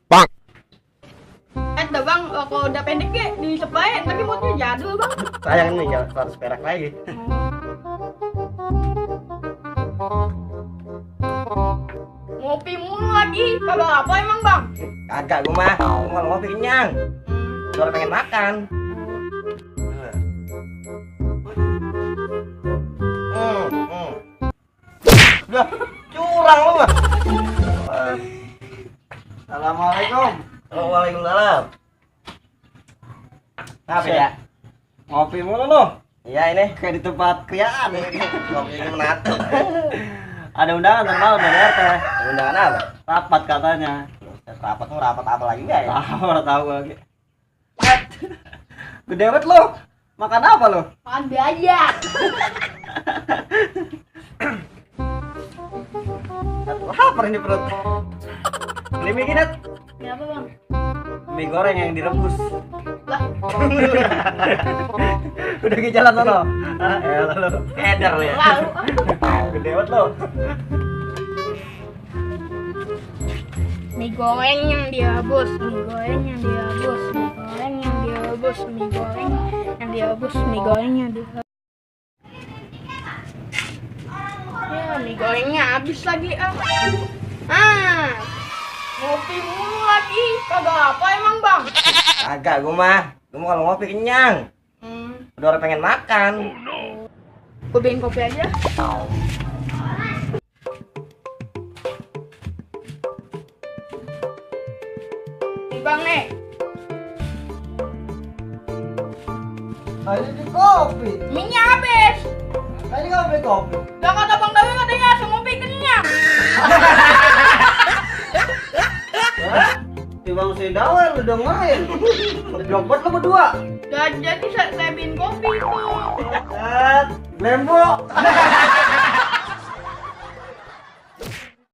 Bang. Bang, kalau udah pendek ya disepain, tapi moodnya jadul bang. Sayang nih, jangan 100 perak lagi. Ngopi mulu lagi, kagak apa emang bang? Kagak gua mah, gua kalau ngopi kenyang. Udah pengen makan. Udah curang lu mah. Assalamualaikum. Waalaikumsalam. Apa ya? Ngopi mulu lu. Iya ini Kayak di tempat kriaan. ngopi menatu. Ada undangan terkenal dari RT. Undangan apa? Rapat katanya. Rapat mau rapat apa lagi enggak ya? Tahu lagi. Gede banget lu. Makan apa lu? Makan aja. Lapar ini perut. Ini mie gini, Kenapa bang? mie goreng yang direbus. Lah, Udah ke jalan sono. Lu. Eder lu ya. lalu Gede banget lu. mie goreng yang direbus, mie goreng yang direbus, mie goreng yang direbus, mie goreng yang direbus, mie goreng yang direbus. Ya, mie gorengnya habis lagi ngopi mulu lagi, kagak apa emang bang? Kagak gua mah. Gua mau kalau ngopi kenyang. Udah pengen makan. Gue bikin kopi aja. Nih bang nih. Tadi di kopi. Minyak habis. Tadi kamu beli kopi. Gak kata Bang Dawi katanya langsung ngopi kenyang. Si Bang Sidawel lu dengerin. Jompet lu berdua. Gak jadi saya bikin kopi tuh. Lembo.